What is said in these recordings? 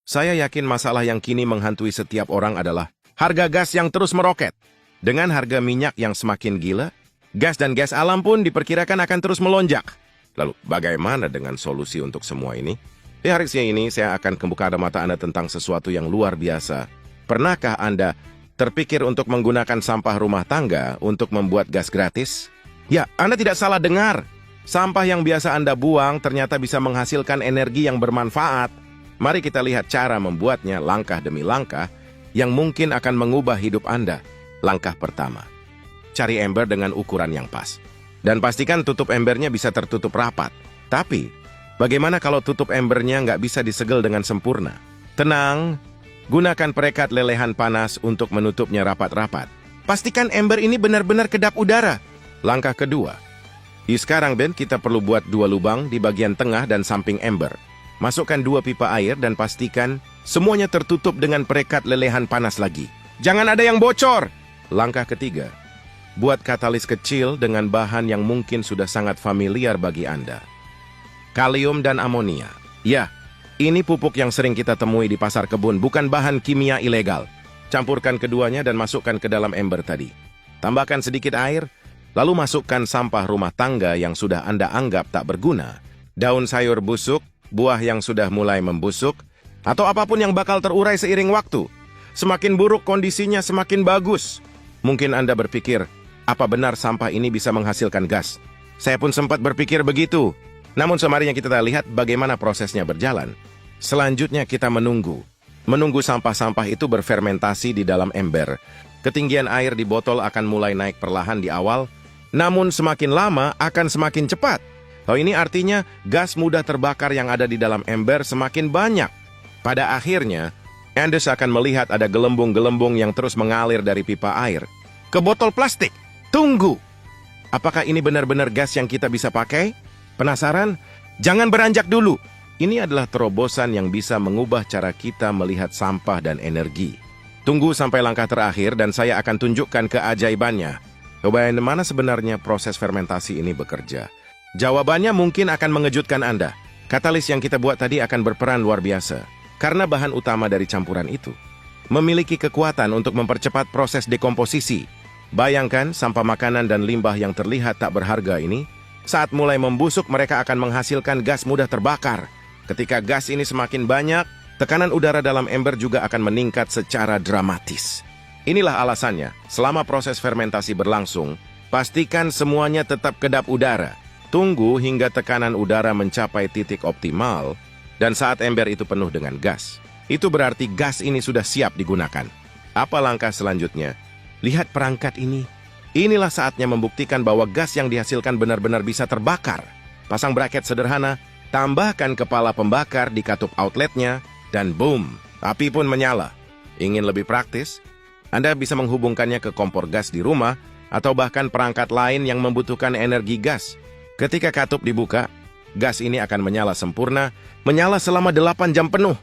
Saya yakin masalah yang kini menghantui setiap orang adalah harga gas yang terus meroket. Dengan harga minyak yang semakin gila, gas dan gas alam pun diperkirakan akan terus melonjak. Lalu, bagaimana dengan solusi untuk semua ini? Di hari ini, saya akan membuka mata Anda tentang sesuatu yang luar biasa. Pernahkah Anda terpikir untuk menggunakan sampah rumah tangga untuk membuat gas gratis? Ya, Anda tidak salah dengar. Sampah yang biasa Anda buang ternyata bisa menghasilkan energi yang bermanfaat. Mari kita lihat cara membuatnya langkah demi langkah yang mungkin akan mengubah hidup Anda. Langkah pertama, cari ember dengan ukuran yang pas. Dan pastikan tutup embernya bisa tertutup rapat. Tapi, bagaimana kalau tutup embernya nggak bisa disegel dengan sempurna? Tenang, gunakan perekat lelehan panas untuk menutupnya rapat-rapat. Pastikan ember ini benar-benar kedap udara. Langkah kedua, sekarang Ben, kita perlu buat 2 lubang di bagian tengah dan samping ember. Masukkan 2 pipa air dan pastikan semuanya tertutup dengan perekat lelehan panas lagi. Jangan ada yang bocor! Langkah ketiga, buat katalis kecil dengan bahan yang mungkin sudah sangat familiar bagi Anda. Kalium dan amonia. Ya, ini pupuk yang sering kita temui di pasar kebun, bukan bahan kimia ilegal. Campurkan keduanya dan masukkan ke dalam ember tadi. Tambahkan sedikit air, lalu masukkan sampah rumah tangga yang sudah Anda anggap tak berguna. Daun sayur busuk, buah yang sudah mulai membusuk, atau apapun yang bakal terurai seiring waktu. Semakin buruk kondisinya, semakin bagus. Mungkin Anda berpikir, apa benar sampah ini bisa menghasilkan gas? Saya pun sempat berpikir begitu. Namun semarinya kita lihat bagaimana prosesnya berjalan. Selanjutnya kita menunggu. Menunggu sampah-sampah itu berfermentasi di dalam ember. Ketinggian air di botol akan mulai naik perlahan di awal, namun semakin lama akan semakin cepat. Ini artinya gas mudah terbakar yang ada di dalam ember semakin banyak. Pada akhirnya, Anda akan melihat ada gelembung-gelembung yang terus mengalir dari pipa air ke botol plastik. Tunggu! Apakah ini benar-benar gas yang kita bisa pakai? Penasaran? Jangan beranjak dulu. Ini adalah terobosan yang bisa mengubah cara kita melihat sampah dan energi. Tunggu sampai langkah terakhir dan saya akan tunjukkan keajaibannya. Bagaimana sebenarnya proses fermentasi ini bekerja? Jawabannya mungkin akan mengejutkan Anda. Katalis yang kita buat tadi akan berperan luar biasa. Karena bahan utama dari campuran itu memiliki kekuatan untuk mempercepat proses dekomposisi. Bayangkan sampah makanan dan limbah yang terlihat tak berharga ini, saat mulai membusuk mereka akan menghasilkan gas mudah terbakar. Ketika gas ini semakin banyak, tekanan udara dalam ember juga akan meningkat secara dramatis. Inilah alasannya, selama proses fermentasi berlangsung, pastikan semuanya tetap kedap udara. Tunggu hingga tekanan udara mencapai titik optimal, dan saat ember itu penuh dengan gas. Itu berarti gas ini sudah siap digunakan. Apa langkah selanjutnya? Lihat perangkat ini. Inilah saatnya membuktikan bahwa gas yang dihasilkan benar-benar bisa terbakar. Pasang braket sederhana, tambahkan kepala pembakar di katup outletnya, dan boom, api pun menyala. Ingin lebih praktis? Anda bisa menghubungkannya ke kompor gas di rumah, atau bahkan perangkat lain yang membutuhkan energi gas. Ketika katup dibuka, gas ini akan menyala sempurna, menyala selama 8 jam penuh.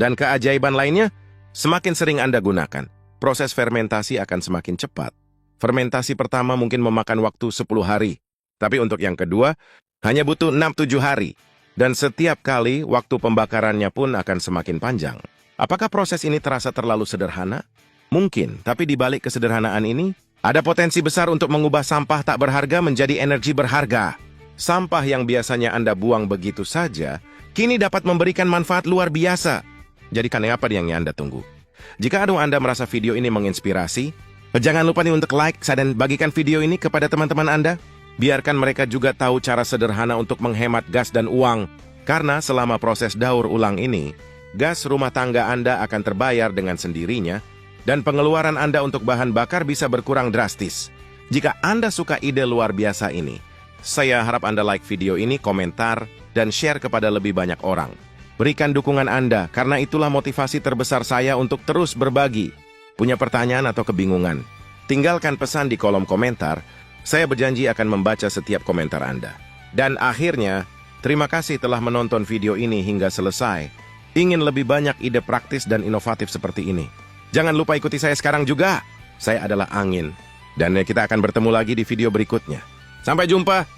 Dan keajaiban lainnya, semakin sering Anda gunakan, proses fermentasi akan semakin cepat. Fermentasi pertama mungkin memakan waktu 10 hari, tapi untuk yang kedua, hanya butuh 6-7 hari. Dan setiap kali, waktu pembakarannya pun akan semakin panjang. Apakah proses ini terasa terlalu sederhana? Mungkin, tapi di balik kesederhanaan ini, ada potensi besar untuk mengubah sampah tak berharga menjadi energi berharga. Sampah yang biasanya Anda buang begitu saja, kini dapat memberikan manfaat luar biasa. Jadi apa yang Anda tunggu? Jika Anda merasa video ini menginspirasi, jangan lupa nih untuk like dan bagikan video ini kepada teman-teman Anda. Biarkan mereka juga tahu cara sederhana untuk menghemat gas dan uang. Karena selama proses daur ulang ini, gas rumah tangga Anda akan terbayar dengan sendirinya, dan pengeluaran Anda untuk bahan bakar bisa berkurang drastis. Jika Anda suka ide luar biasa ini, saya harap Anda like video ini, komentar, dan share kepada lebih banyak orang. Berikan dukungan Anda, karena itulah motivasi terbesar saya untuk terus berbagi. Punya pertanyaan atau kebingungan? Tinggalkan pesan di kolom komentar. Saya berjanji akan membaca setiap komentar Anda. Dan akhirnya, terima kasih telah menonton video ini hingga selesai. Ingin lebih banyak ide praktis dan inovatif seperti ini? Jangan lupa ikuti saya sekarang juga. Saya adalah Angin. Dan kita akan bertemu lagi di video berikutnya. Sampai jumpa!